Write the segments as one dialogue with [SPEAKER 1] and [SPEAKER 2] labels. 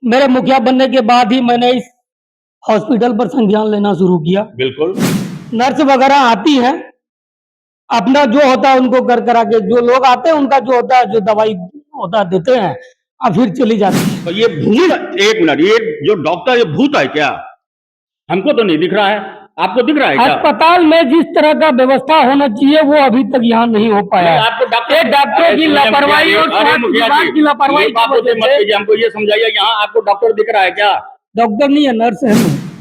[SPEAKER 1] मेरे मुखिया बनने के बाद ही मैंने इस हॉस्पिटल पर संज्ञान लेना शुरू किया।
[SPEAKER 2] बिल्कुल।
[SPEAKER 1] नर्स वगैरह आती हैं, अपना जो होता है उनको कर करा के, जो लोग आते हैं उनका जो होता है, जो दवाई होता है देते हैं और फिर चली जाती है।
[SPEAKER 2] तो ये भूत, एक मिनट, ये जो डॉक्टर ये भूत है क्या? हमको तो नहीं दिख रहा है, आपको दिख रहा है क्या?
[SPEAKER 1] अस्पताल में जिस तरह का व्यवस्था होना चाहिए वो अभी तक यहाँ नहीं हो पाया।
[SPEAKER 2] आपको
[SPEAKER 1] डॉक्टर की लापरवाही और स्वास्थ्य विभाग की लापरवाही की वजह से।
[SPEAKER 2] हमको ये समझाइए, यहाँ आपको डॉक्टर दिख रहा है क्या?
[SPEAKER 1] डॉक्टर नहीं है, नर्स है।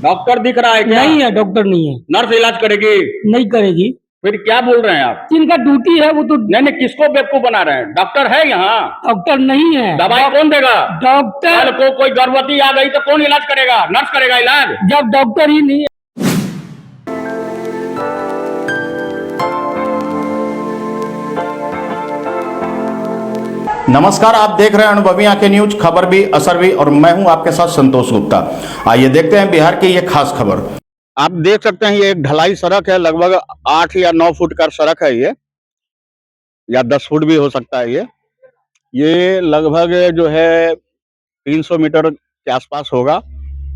[SPEAKER 2] डॉक्टर दिख रहा है क्या?
[SPEAKER 1] नहीं है, डॉक्टर नहीं है।
[SPEAKER 2] नर्स इलाज करेगी?
[SPEAKER 1] नहीं करेगी।
[SPEAKER 2] फिर क्या बोल रहे हैं आप?
[SPEAKER 1] जिनका ड्यूटी है वो तो।
[SPEAKER 2] नहीं, किसको बेवकूफ बना रहे हैं? डॉक्टर है यहाँ?
[SPEAKER 1] डॉक्टर नहीं है।
[SPEAKER 2] दवाई कौन देगा?
[SPEAKER 1] डॉक्टर
[SPEAKER 2] को कोई गर्भवती आ गई तो कौन इलाज करेगा? नर्स करेगा इलाज?
[SPEAKER 1] जब डॉक्टर ही नहीं है।
[SPEAKER 3] नमस्कार, आप देख रहे हैं अनुभवी आंखें न्यूज, खबर भी असर भी, और मैं हूं आपके साथ संतोष गुप्ता। आइए देखते हैं बिहार की ये खास खबर।
[SPEAKER 2] आप देख सकते हैं ये एक ढलाई सड़क है, लगभग 8 या 9 फुट का सड़क है ये, या 10 फुट भी हो सकता है ये लगभग जो है 300 मीटर के आसपास होगा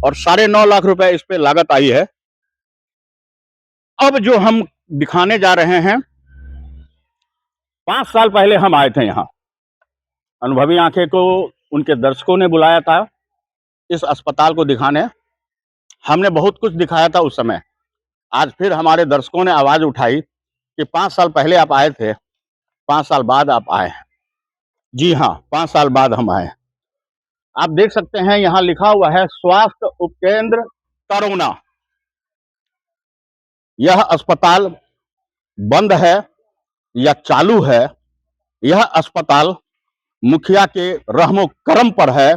[SPEAKER 2] और 9.5 लाख रुपए इस पे लागत आई है। अब जो हम दिखाने जा रहे हैं, 5 साल पहले हम आए थे यहाँ, अनुभवी आंखें को उनके दर्शकों ने बुलाया था इस अस्पताल को दिखाने। हमने बहुत कुछ दिखाया था उस समय। आज फिर हमारे दर्शकों ने आवाज उठाई कि 5 साल पहले आप आए थे, 5 साल बाद आप आए हैं। जी हाँ, 5 साल बाद हम आए। आप देख सकते हैं यहाँ लिखा हुआ है स्वास्थ्य उपकेंद्र तरोना। यह अस्पताल बंद है या चालू है, यह अस्पताल मुखिया के रहमो करम पर है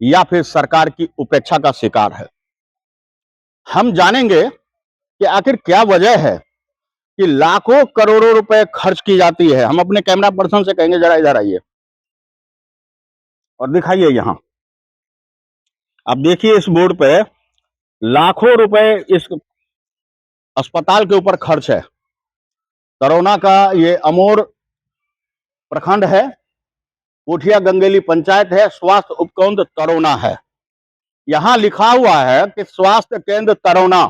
[SPEAKER 2] या फिर सरकार की उपेक्षा का शिकार है। हम जानेंगे कि आखिर क्या वजह है कि लाखों करोड़ों रुपए खर्च की जाती है। हम अपने कैमरा पर्सन से कहेंगे जरा इधर आइए और दिखाइए। यहां आप देखिए इस बोर्ड पे लाखों रुपए इस अस्पताल के ऊपर खर्च है। तरोना का ये अमोर प्रखंड है, कोठिया गंगेली पंचायत है, स्वास्थ्य उपकेंद्र तरोना है। यहां लिखा हुआ है कि स्वास्थ्य केंद्र तरोना,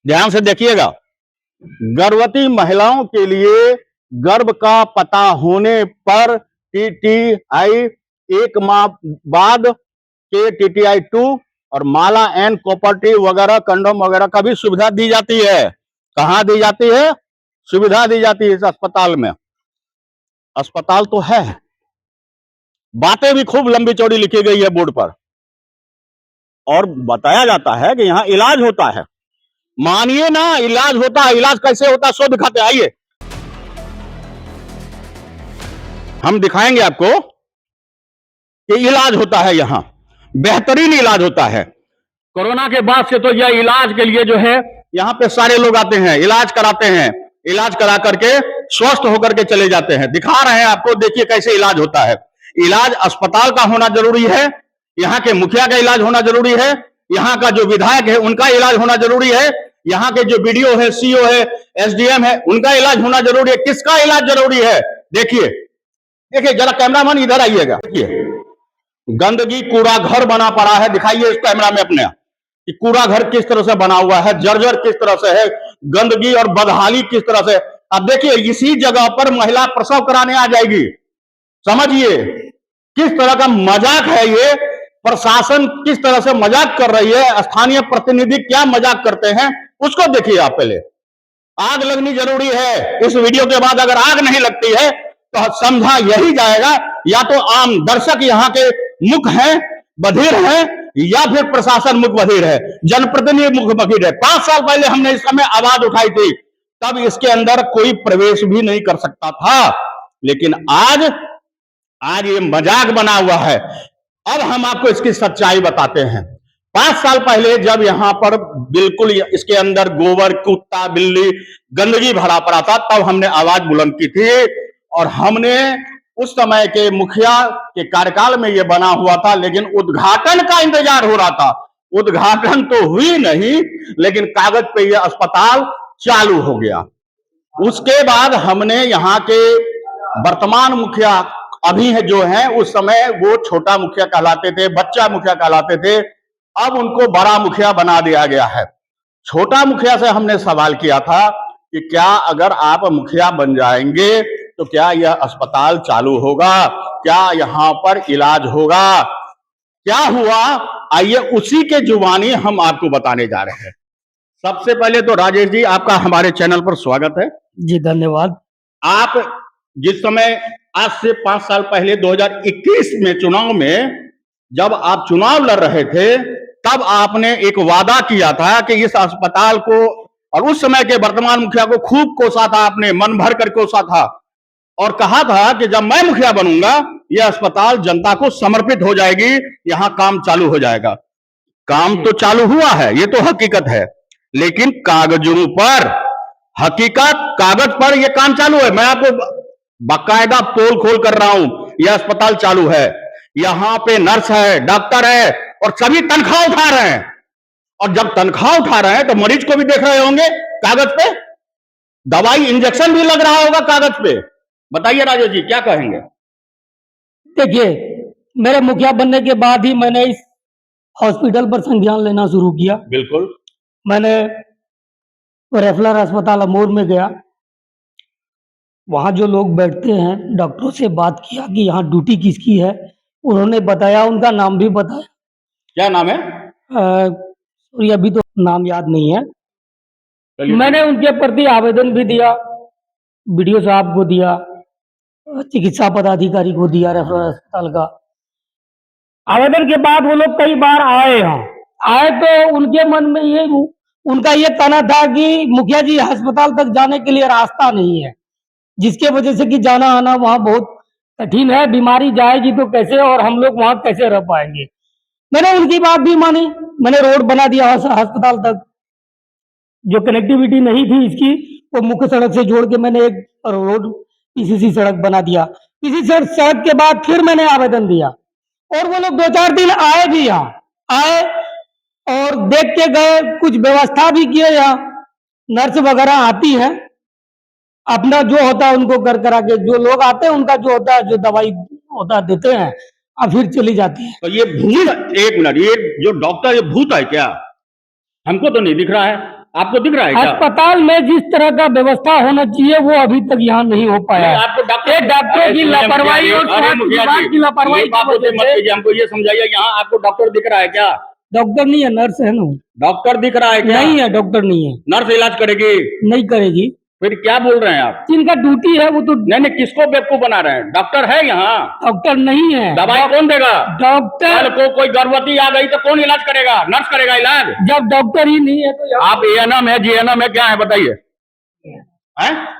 [SPEAKER 2] ध्यान से देखिएगा, गर्भवती महिलाओं के लिए गर्भ का पता होने पर टीटीआई 1 माह बाद के टीटीआई 2 और माला एंड कॉपर्टी वगैरह, कंडोम वगैरह का भी सुविधा दी जाती है। कहां दी जाती है? सुविधा दी जाती है इस अस्पताल में। अस्पताल तो है, बातें भी खूब लंबी चौड़ी लिखी गई है बोर्ड पर, और बताया जाता है कि यहां इलाज होता है। मानिए ना, इलाज होता है। इलाज कैसे होता है सो दिखाते, आइए हम दिखाएंगे आपको कि इलाज होता है यहां, बेहतरीन इलाज होता है। कोरोना के बाद से तो यह इलाज के लिए जो है यहां पे सारे लोग आते हैं, इलाज कराते हैं, इलाज करा करके स्वस्थ होकर के चले जाते हैं। दिखा रहे हैं आपको, देखिए कैसे इलाज होता है। इलाज अस्पताल का होना जरूरी है, यहाँ के मुखिया का इलाज होना जरूरी है, यहाँ का जो विधायक है उनका इलाज होना जरूरी है, यहाँ के जो बीडीओ है, सीओ है, एसडीएम है, उनका इलाज होना जरूरी है। किसका इलाज जरूरी है? देखिए देखिए जरा कैमरामैन इधर आइएगा। देखिए गंदगी कूड़ा घर बना पड़ा है, दिखाइए इस कैमरा में अपने कि कूड़ा घर किस तरह से बना हुआ है, जर्जर किस तरह से है, गंदगी और बदहाली किस तरह से। अब देखिए इसी जगह पर महिला प्रसव कराने आ जाएगी। समझिए किस तरह का मजाक है ये, प्रशासन किस तरह से मजाक कर रही है, स्थानीय प्रतिनिधि क्या मजाक करते हैं उसको देखिए आप। पहले आग लगनी जरूरी है। इस वीडियो के बाद अगर आग नहीं लगती है तो समझा यही जाएगा या तो आम दर्शक यहाँ के मुख हैं, बधिर हैं, या फिर प्रशासन मुख बधिर है, जनप्रतिनिधि मुख बधिर है। 5 साल पहले हमने इस समय आवाज उठाई थी, तब इसके अंदर कोई प्रवेश भी नहीं कर सकता था, लेकिन आज ये मजाक बना हुआ है। अब हम आपको इसकी सच्चाई बताते हैं। 5 साल पहले जब यहां पर बिल्कुल इसके अंदर गोबर, कुत्ता, बिल्ली, गंदगी भरा पड़ा था, तब हमने आवाज बुलंद की थी और हमने उस समय के मुखिया के कार्यकाल में यह बना हुआ था, लेकिन उद्घाटन का इंतजार हो रहा था। उद्घाटन तो हुई नहीं, लेकिन कागज पे यह अस्पताल चालू हो गया। उसके बाद हमने यहाँ के वर्तमान मुखिया अभी है जो है, उस समय वो छोटा मुखिया कहलाते थे, बच्चा मुखिया कहलाते थे। अब उनको बड़ा मुखिया बना दिया गया है। छोटा मुखिया से हमने सवाल किया था कि क्या अगर आप मुखिया बन जाएंगे तो क्या यह अस्पताल चालू होगा, क्या यहाँ पर इलाज होगा, क्या हुआ? आइए उसी के जुबानी हम आपको बताने जा रहे हैं। सबसे पहले तो राजेश जी, आपका हमारे चैनल पर स्वागत है।
[SPEAKER 1] जी धन्यवाद।
[SPEAKER 2] आप जिस समय आज से 5 साल पहले 2021 में चुनाव में जब आप चुनाव लड़ रहे थे, तब आपने एक वादा किया था कि इस अस्पताल को, और उस समय के वर्तमान मुखिया को खूब कोसा था, आपने मन भर कर कोसा था और कहा था कि जब मैं मुखिया बनूंगा यह अस्पताल जनता को समर्पित हो जाएगी, यहां काम चालू हो जाएगा। काम तो चालू हुआ है, ये तो हकीकत है, लेकिन कागजों पर, हकीकत कागज पर यह काम चालू है। मैं आपको बाकायदा पोल खोल कर रहा हूं, यह अस्पताल चालू है, यहां पे नर्स है, डॉक्टर है और सभी तनख्वाह उठा रहे हैं। और जब तनख्वाह उठा रहे हैं तो मरीज को भी देख रहे होंगे कागज पे, दवाई इंजेक्शन भी लग रहा होगा कागज पे। बताइए राजेश जी, क्या कहेंगे?
[SPEAKER 1] देखिए, मेरे मुखिया बनने के बाद ही मैंने इस हॉस्पिटल पर संज्ञान लेना शुरू किया।
[SPEAKER 2] बिल्कुल।
[SPEAKER 1] मैंने रेफरल अस्पताल अमूर में गया, वहाँ जो लोग बैठते हैं डॉक्टरों से बात किया कि यहाँ ड्यूटी किसकी है। उन्होंने बताया, उनका नाम भी बताया।
[SPEAKER 2] क्या नाम है?
[SPEAKER 1] सॉरी, अभी तो नाम याद नहीं है।
[SPEAKER 2] चलिए।
[SPEAKER 1] मैंने उनके प्रति आवेदन भी दिया, बीडीओ साहब को दिया, चिकित्सा पदाधिकारी को दिया रेफरल अस्पताल का। आवेदन के बाद वो लोग कई बार आए, यहाँ आए तो उनके मन में उनका ये कहना था कि मुखिया जी, अस्पताल तक जाने के लिए रास्ता नहीं है, जिसके वजह से कि जाना आना वहाँ बहुत कठिन है, बीमारी जाएगी तो कैसे, और हम लोग वहाँ कैसे रह पाएंगे। मैंने उनकी बात भी मानी, मैंने रोड बना दिया अस्पताल तक। जो कनेक्टिविटी नहीं थी इसकी, वो मुख्य सड़क से जोड़ के मैंने एक रोड पीसीसी सड़क बना दिया। पीसीसी सड़क के बाद फिर मैंने आवेदन दिया और वो लोग 2-4 दिन आए भी, यहाँ आए और देख के गए, कुछ व्यवस्था भी किए। यहाँ नर्स वगैरह आती हैं, अपना जो होता है उनको कर करा के, जो लोग आते हैं उनका जो होता है, जो दवाई होता है देते हैं और फिर चली जाती है।
[SPEAKER 2] तो ये भूत, एक मिनट, ये जो डॉक्टर ये भूत है क्या? हमको तो नहीं दिख रहा है, आपको दिख रहा है क्या?
[SPEAKER 1] अस्पताल में जिस तरह का व्यवस्था होना चाहिए वो अभी तक यहाँ नहीं हो पाया है।
[SPEAKER 2] आपको
[SPEAKER 1] डॉक्टरों की लापरवाही और स्वास्थ्य विभाग की लापरवाही की वजह से।
[SPEAKER 2] हमको ये समझाइए, यहाँ आपको डॉक्टर दिख रहा है क्या?
[SPEAKER 1] डॉक्टर नहीं है, नर्स है ना।
[SPEAKER 2] डॉक्टर दिख रहा है क्या?
[SPEAKER 1] नहीं है, डॉक्टर नहीं है।
[SPEAKER 2] नर्स इलाज करेगी?
[SPEAKER 1] नहीं करेगी।
[SPEAKER 2] फिर क्या बोल रहे हैं आप?
[SPEAKER 1] जिनका ड्यूटी है वो तो।
[SPEAKER 2] नहीं, किसको बेवकूफ बना रहे हैं? डॉक्टर है यहाँ?
[SPEAKER 1] डॉक्टर नहीं है।
[SPEAKER 2] दवाई कौन देगा?
[SPEAKER 1] डॉक्टर
[SPEAKER 2] को कोई गर्भवती आ गई तो कौन इलाज करेगा? नर्स करेगा इलाज।
[SPEAKER 1] जब डॉक्टर ही नहीं है तो
[SPEAKER 2] आप एएनएम है, जीएनएम है, क्या है बताइए?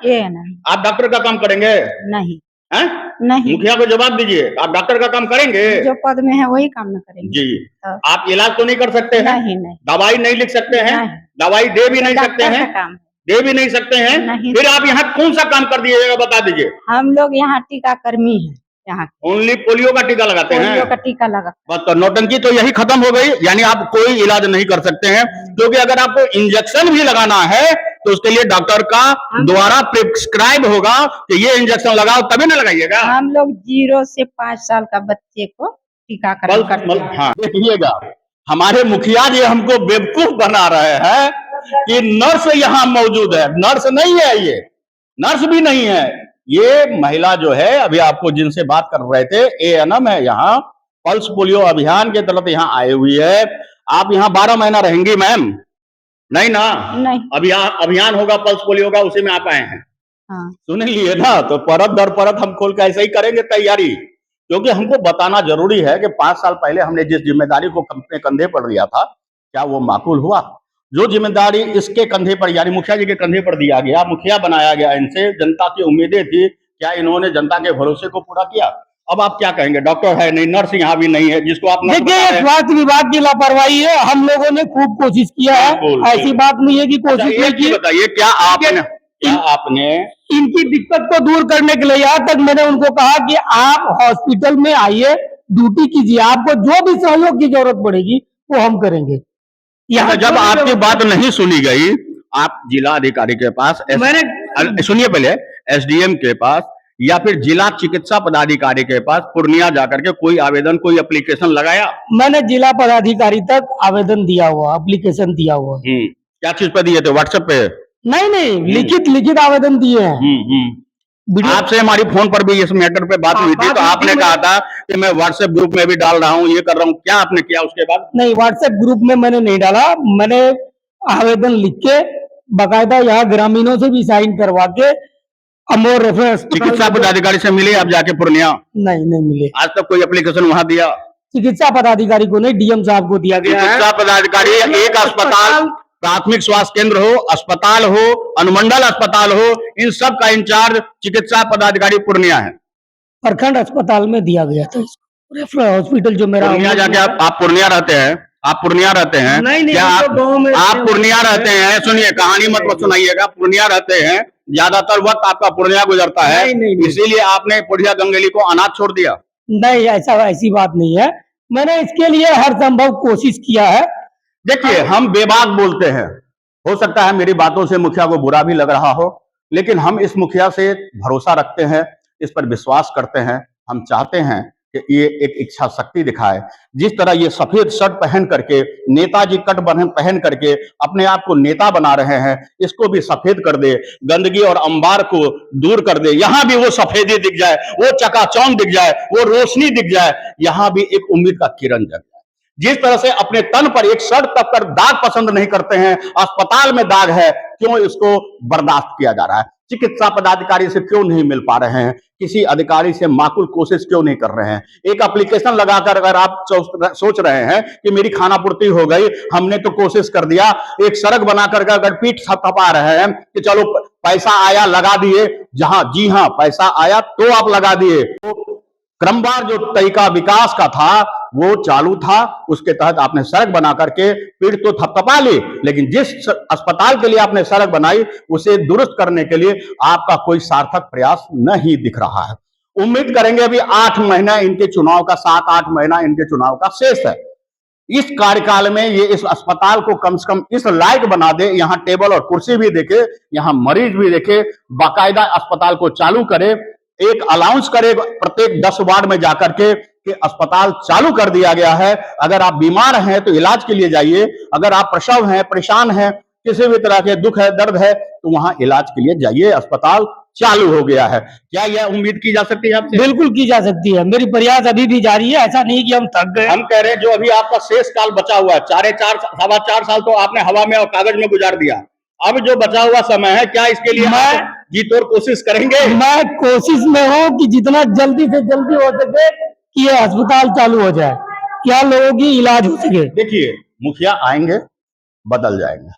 [SPEAKER 4] एएनएम।
[SPEAKER 2] आप डॉक्टर का काम करेंगे?
[SPEAKER 4] नहीं
[SPEAKER 2] हैं?
[SPEAKER 4] नहीं,
[SPEAKER 2] मुखिया को जवाब दीजिए, आप डॉक्टर का काम करेंगे?
[SPEAKER 4] जो पद में है वही काम न करेंगे।
[SPEAKER 2] जी।
[SPEAKER 4] तो
[SPEAKER 2] आप इलाज तो नहीं कर सकते हैं?
[SPEAKER 4] नहीं नहीं,
[SPEAKER 2] दवाई नहीं लिख सकते हैं?
[SPEAKER 4] नहीं।
[SPEAKER 2] दवाई दे भी नहीं सकते
[SPEAKER 4] डॉक्टर
[SPEAKER 2] हैं?
[SPEAKER 4] का काम है।
[SPEAKER 2] दे भी नहीं सकते हैं?
[SPEAKER 4] नहीं।
[SPEAKER 2] फिर आप यहाँ कौन सा काम कर दिएगा बता दीजिए।
[SPEAKER 4] हम लोग यहाँ टीकाकर्मी हैं, यहाँ
[SPEAKER 2] ओनली पोलियो का टीका लगाते हैं?
[SPEAKER 4] पोलियो का टीका लगा।
[SPEAKER 2] बस तो नौटंकी तो यही खत्म हो गई, यानी आप कोई इलाज नहीं कर सकते हैं, क्योंकि अगर आपको इंजेक्शन भी लगाना है तो उसके लिए डॉक्टर का द्वारा प्रिस्क्राइब होगा कि ये इंजेक्शन लगाओ, तभी ना लगाइएगा।
[SPEAKER 4] हम लोग 0 से 5 साल का बच्चे को टीकाकरण करते हैं।
[SPEAKER 2] हाँ, देखिएगा, हमारे मुखिया जी हमको बेवकूफ बना रहे हैं कि नर्स यहाँ मौजूद है। नर्स नहीं है, ये नर्स भी नहीं है। ये महिला जो है, अभी आपको जिनसे बात कर रहे थे, एएनएम है, यहाँ पल्स पोलियो अभियान के तहत यहाँ आई हुई है। आप यहाँ 12 महीना रहेंगी मैम? नहीं ना?
[SPEAKER 4] नहीं।
[SPEAKER 2] अभियान होगा पल्स पोलियो का, उसी में आप आए हैं।
[SPEAKER 4] हाँ।
[SPEAKER 2] सुन लिए ना? तो परत दर परत हम खोल के ऐसे ही करेंगे तैयारी, क्योंकि हमको बताना जरूरी है कि 5 साल पहले हमने जिस जिम्मेदारी को अपने कंधे पर लिया था, क्या वो माकूल हुआ? जो जिम्मेदारी इसके कंधे पर, यानी मुखिया जी के कंधे पर दिया गया, मुखिया बनाया गया इनसे, जनता की उम्मीदें थी, क्या इन्होंने जनता के भरोसे को पूरा किया? अब आप क्या कहेंगे? डॉक्टर है नहीं, नर्स यहाँ भी नहीं है, जिसको आप
[SPEAKER 1] देखिए, स्वास्थ्य विभाग की लापरवाही है। हम लोगों ने खूब कोशिश किया है, ऐसी बात नहीं है कि कोशिश नहीं की।
[SPEAKER 2] बताइए, क्या आपने
[SPEAKER 1] इनकी दिक्कत को दूर करने के लिए यहाँ तक मैंने उनको कहा कि आप हॉस्पिटल में आइए, ड्यूटी कीजिए, आपको जो भी सहयोग की जरूरत पड़ेगी वो हम करेंगे। यहाँ
[SPEAKER 2] जब आपकी बात नहीं सुनी गई, आप जिला अधिकारी के पास,
[SPEAKER 1] मैंने
[SPEAKER 2] सुनिए पहले, एसडीएम के पास, या फिर जिला चिकित्सा पदाधिकारी के पास पूर्णिया जाकर के कोई आवेदन, कोई एप्लीकेशन लगाया?
[SPEAKER 1] मैंने जिला पदाधिकारी तक आवेदन दिया हुआ, एप्लीकेशन दिया हुआ।
[SPEAKER 2] क्या चीज पे दिए थे? व्हाट्सएप पे?
[SPEAKER 1] नहीं, लिखित आवेदन दिए हैं। वीडियो
[SPEAKER 2] आपसे हमारी फोन पर भी इस मैटर पे बात हुई थी, तो आपने कहा था कि मैं व्हाट्सएप ग्रुप में भी डाल रहा हूँ, ये कर रहा हूँ। क्या आपने किया उसके बाद?
[SPEAKER 1] नहीं, व्हाट्सएप ग्रुप में मैंने नहीं डाला। मैंने आवेदन लिख के बाकायदा यहाँ ग्रामीणों से भी साइन करवा के अमोर रेफरेंस
[SPEAKER 2] चिकित्सा पदाधिकारी से मिले आप जाके पूर्णिया?
[SPEAKER 1] नहीं मिले।
[SPEAKER 2] आज तक कोई एप्लीकेशन वहां दिया?
[SPEAKER 1] चिकित्सा पदाधिकारी को नहीं, डीएम साहब को दिया गया है।
[SPEAKER 2] चिकित्सा पदाधिकारी एक अस्पताल, प्राथमिक स्वास्थ्य केंद्र हो, अस्पताल हो, अनुमंडल अस्पताल हो, इन सब का इंचार्ज चिकित्सा पदाधिकारी पूर्णिया है।
[SPEAKER 1] प्रखंड अस्पताल में दिया गया था इसको। रेफरल हॉस्पिटल जो मेरा
[SPEAKER 2] पूर्णिया जाके आप पूर्णिया रहते हैं? आप पूर्णिया रहते हैं?
[SPEAKER 1] नहीं,
[SPEAKER 2] क्या
[SPEAKER 1] हम तो गाँव में
[SPEAKER 2] आप पूर्णिया रहते हैं? सुनिए, कहानी मत सुनाइएगा। पूर्णिया रहते हैं, ज्यादातर वक्त आपका पूर्णिया गुजरता है,
[SPEAKER 1] नहीं।
[SPEAKER 2] इसीलिए आपने पूर्णिया गंगेली को अनाथ छोड़ दिया?
[SPEAKER 1] नहीं, ऐसी बात नहीं है। मैंने इसके लिए हर संभव कोशिश किया है।
[SPEAKER 2] देखिए, हम बेबाक बोलते हैं, हो सकता है मेरी बातों से मुखिया को बुरा भी लग रहा हो, लेकिन हम इस मुखिया से भरोसा रखते हैं, इस पर विश्वास करते हैं। हम चाहते हैं कि ये एक इच्छा शक्ति दिखाए। जिस तरह ये सफेद शर्ट पहन करके, नेताजी कट पहन करके अपने आप को नेता बना रहे हैं, इसको भी सफेद कर दे, गंदगी और अंबार को दूर कर दे, यहां भी वो सफेदी दिख जाए, वो चकाचौंध दिख जाए, वो रोशनी दिख जाए, यहां भी एक उम्मीद का किरण जग जाए। जिस तरह से अपने तन पर एक शर्ट तक कर दाग पसंद नहीं करते हैं, अस्पताल में दाग है, क्यों इसको बर्दाश्त किया जा रहा है? चिकित्सा पदाधिकारी से क्यों नहीं मिल पा रहे हैं? किसी अधिकारी से माकुल कोशिश क्यों नहीं कर रहे हैं? एक एप्लीकेशन लगाकर अगर आप सोच रहे हैं कि मेरी खाना पूर्ति हो गई, हमने तो कोशिश कर दिया, एक सड़क बनाकर अगर पीठ थपथपा रहे हैं कि चलो पैसा आया लगा दिए, जी हाँ पैसा आया तो आप लगा दिए। क्रमवार जो तरीका विकास का था वो चालू था, उसके तहत आपने सड़क बना करके पीठ तो थपथपा ली, लेकिन जिस अस्पताल के लिए आपने सड़क बनाई उसे दुरुस्त करने के लिए आपका कोई सार्थक प्रयास नहीं दिख रहा है। उम्मीद करेंगे अभी 8 महीना इनके चुनाव का, 7-8 महीना इनके चुनाव का शेष है। इस कार्यकाल में ये इस अस्पताल को कम से कम इस लायक बना दे, यहाँ टेबल और कुर्सी भी देखे, यहाँ मरीज भी देखे, बाकायदा अस्पताल को चालू करे, एक अलाउंस करे प्रत्येक 10 वार्ड में जाकर के कि अस्पताल चालू कर दिया गया है। अगर आप बीमार हैं तो इलाज के लिए जाइए, अगर आप प्रसव हैं, परेशान हैं, किसी भी तरह के दुख है, दर्द है, तो वहां इलाज के लिए जाइए, अस्पताल चालू हो गया है। क्या यह उम्मीद की जा सकती है आपसे?
[SPEAKER 1] बिल्कुल की जा सकती है। मेरी प्रयास अभी भी जारी है, ऐसा नहीं कि हम थक गए।
[SPEAKER 2] हम कह रहे हैं जो अभी आपका शेष काल बचा हुआ है, 4.5 साल तो आपने हवा में और कागज में गुजार दिया, अब जो बचा हुआ समय है, क्या इसके लिए आप जी तोड़ कोशिश करेंगे?
[SPEAKER 1] मैं कोशिश में हूँ कि जितना जल्दी से जल्दी हो सके कि ये अस्पताल चालू हो जाए, क्या लोगों की इलाज हो सके।
[SPEAKER 2] देखिए, मुखिया आएंगे, बदल जाएंगे,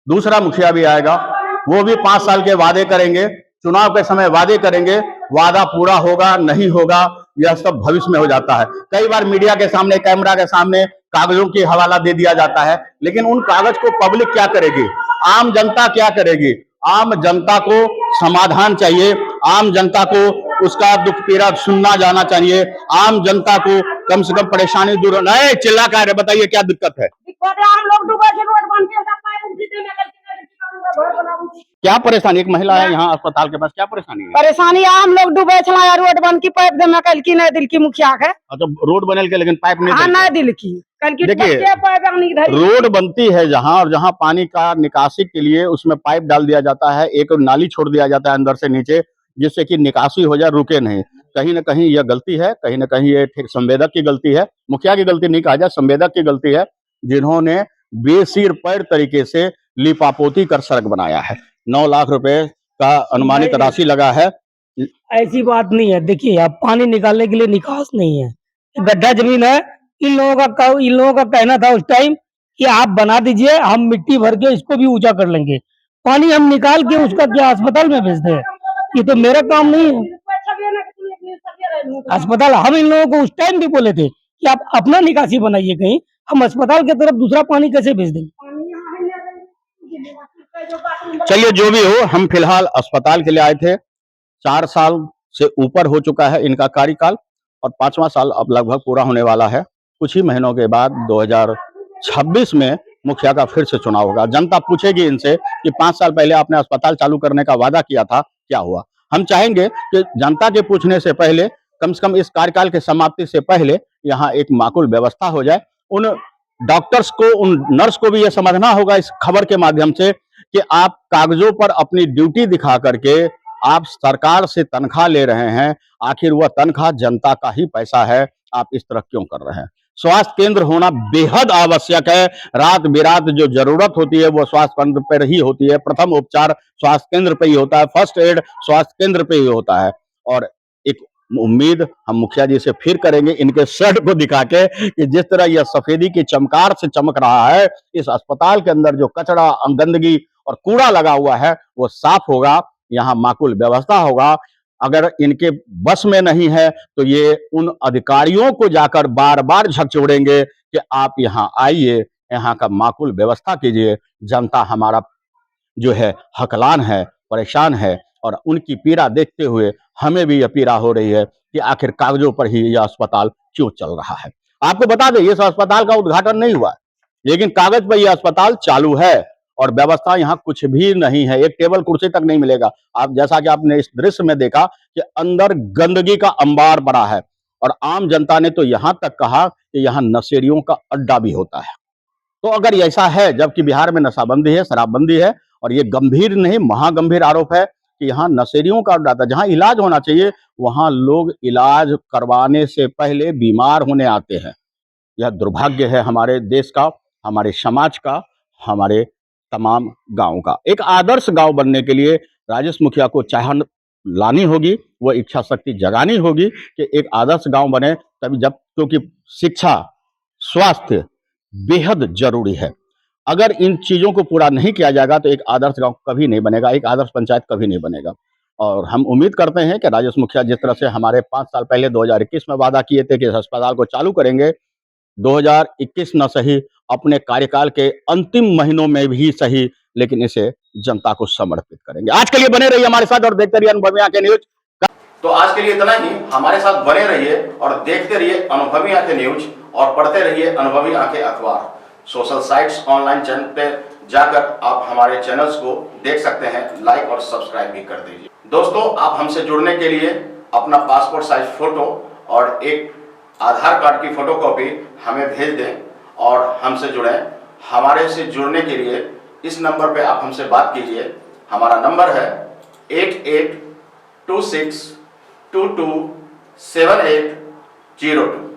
[SPEAKER 2] दूसरा मुखिया भी आएगा, वो भी 5 साल के वादे करेंगे, चुनाव के समय वादे करेंगे, वादा पूरा होगा नहीं होगा यह सब भविष्य में हो जाता है। कई बार मीडिया के सामने, कैमरा के सामने कागजों की हवाला दे दिया जाता है, लेकिन उन कागज को पब्लिक क्या करेगी? आम जनता क्या करेगी? आम जनता को समाधान चाहिए, आम जनता को उसका दुख पीड़ा सुनना जाना चाहिए, आम जनता को कम से कम परेशानी दूर। नहीं चिल्ला कर रहे, बताइए क्या दिक्कत है?
[SPEAKER 4] हम लोग डूबे थे, रोड बन गया,
[SPEAKER 2] क्या परेशानी? एक महिला है यहाँ अस्पताल के पास, क्या परेशानी है?
[SPEAKER 4] परेशानी हम लोग डूबे छला, रोड बन की पाइप दे कल की नहीं दिल की मुखिया है।
[SPEAKER 2] अच्छा, रोड बनल के लेकिन पाइप नहीं देलके?
[SPEAKER 4] नहीं दिल की कल की।
[SPEAKER 2] देखिए, रोड बनती है जहाँ, और जहाँ पानी का निकासी के लिए उसमें पाइप डाल दिया जाता है, एक नाली छोड़ दिया जाता है अंदर से नीचे, जिससे कि निकासी हो जाए, रुके नहीं। कहीं ना कहीं यह गलती है, कहीं ना कहीं ये ठीक संवेदक की गलती है, मुखिया की गलती नहीं कहा जाए, संवेदक की गलती है, जिन्होंने बेसिर पैर तरीके से लिपापोती कर सड़क बनाया है। 9 लाख रुपए का अनुमानित राशि लगा है।
[SPEAKER 1] ऐसी बात नहीं है। देखिए, अब पानी निकालने के लिए निकास नहीं है, गड्ढा जमीन है। इन लोगों का कहना था उस टाइम कि आप बना दीजिए, हम मिट्टी भर के इसको भी ऊंचा कर लेंगे, पानी हम निकाल के उसका क्या अस्पताल में भेज दें? ये तो मेरा काम नहीं है। अस्पताल हम इन लोगों को उस टाइम भी बोले थे कि आप अपना निकासी बनाइए, कहीं हम अस्पताल की तरफ दूसरा पानी कैसे भेज देंगे?
[SPEAKER 2] चलिए, जो भी हो, हम फिलहाल अस्पताल के लिए आए थे। 4 साल से ऊपर हो चुका है इनका कार्यकाल और 5वां साल अब लगभग पूरा होने वाला है। कुछ ही महीनों के बाद 2026 में मुखिया का फिर से चुनाव होगा। जनता पूछेगी इनसे कि 5 साल पहले आपने अस्पताल चालू करने का वादा किया था, क्या हुआ? हम चाहेंगे कि जनता के पूछने से पहले, कम से कम इस कार्यकाल के समाप्ति से पहले यहाँ एक माकूल व्यवस्था हो जाए। उन डॉक्टर्स को, उन नर्स को भी यह समझना होगा इस खबर के माध्यम से कि आप कागजों पर अपनी ड्यूटी दिखा करके आप सरकार से तनख्वाह ले रहे हैं, आखिर वह तनख्वाह जनता का ही पैसा है, आप इस तरह क्यों कर रहे हैं। स्वास्थ्य केंद्र होना बेहद आवश्यक है। रात बिरात जो जरूरत होती है वो स्वास्थ्य केंद्र पर ही होती है। प्रथम उपचार स्वास्थ्य केंद्र पे ही होता है, फर्स्ट एड स्वास्थ्य केंद्र पे ही होता है। और एक उम्मीद हम मुखिया जी से फिर करेंगे इनके शर्ट को दिखा के कि जिस तरह यह सफेदी की चमकार से चमक रहा है, इस अस्पताल के अंदर जो कचरा, गंदगी और कूड़ा लगा हुआ है वो साफ होगा, यहाँ माकूल व्यवस्था होगा। अगर इनके बस में नहीं है तो ये उन अधिकारियों को जाकर बार बार झकझोरेंगे कि आप यहाँ आइए, यहाँ का माकूल व्यवस्था कीजिए। जनता हमारा जो है हकलान है, परेशान है, और उनकी पीड़ा देखते हुए हमें भी यह पीड़ा हो रही है कि आखिर कागजों पर ही यह अस्पताल क्यों चल रहा है। आपको बता दें, इस अस्पताल का उद्घाटन नहीं हुआ, लेकिन कागज पर यह अस्पताल चालू है और व्यवस्था यहाँ कुछ भी नहीं है। एक टेबल कुर्सी तक नहीं मिलेगा। आप जैसा कि आपने इस दृश्य में देखा कि अंदर गंदगी का अंबार पड़ा है, और आम जनता ने तो यहाँ तक कहा कि यहाँ नशेड़ियों का अड्डा भी होता है। तो अगर ऐसा है, जबकि बिहार में नशाबंदी है, शराबबंदी है, और ये गंभीर नहीं महागंभीर आरोप है कि यहाँ नशेड़ियों का अड्डा था। जहाँ इलाज होना चाहिए वहां लोग इलाज करवाने से पहले बीमार होने आते हैं। यह दुर्भाग्य है हमारे देश का, हमारे समाज का, हमारे तमाम गांव का। एक आदर्श गांव बनने के लिए राजेश मुखिया को चाहत लानी होगी, वो इच्छा शक्ति जगानी होगी कि एक आदर्श गांव बने, तभी जब, क्योंकि शिक्षा, स्वास्थ्य बेहद जरूरी है। अगर इन चीजों को पूरा नहीं किया जाएगा तो एक आदर्श गांव कभी नहीं बनेगा, एक आदर्श पंचायत कभी नहीं बनेगा। और हम उम्मीद करते हैं कि राजेश मुखिया जिस तरह से हमारे 5 साल पहले 2021 में वादा किए थे कि इस अस्पताल को चालू करेंगे, 2021 न सही, अपने कार्यकाल के अंतिम महीनों में भी सही, लेकिन इसे जनता को समर्पित करेंगे। आज के लिए बने रहिए हमारे साथ और देखते रहिए अनुभवी आंखें न्यूज।
[SPEAKER 3] तो आज के लिए इतना ही। हमारे साथ बने रहिए और देखते रहिए अनुभवी आंखें न्यूज, और पढ़ते रहिए अनुभवी आंखें अखबार। सोशल साइट्स, ऑनलाइन चैनल पे जाकर आप हमारे चैनल्स को देख सकते हैं, लाइक और सब्सक्राइब भी कर दीजिए। दोस्तों, आप हमसे जुड़ने के लिए अपना पासपोर्ट साइज फोटो और एक आधार कार्ड की फोटोकॉपी हमें भेज दें और हमसे जुड़ें। हमारे से जुड़ने के लिए इस नंबर पे आप हमसे बात कीजिए। हमारा नंबर है 8826227802।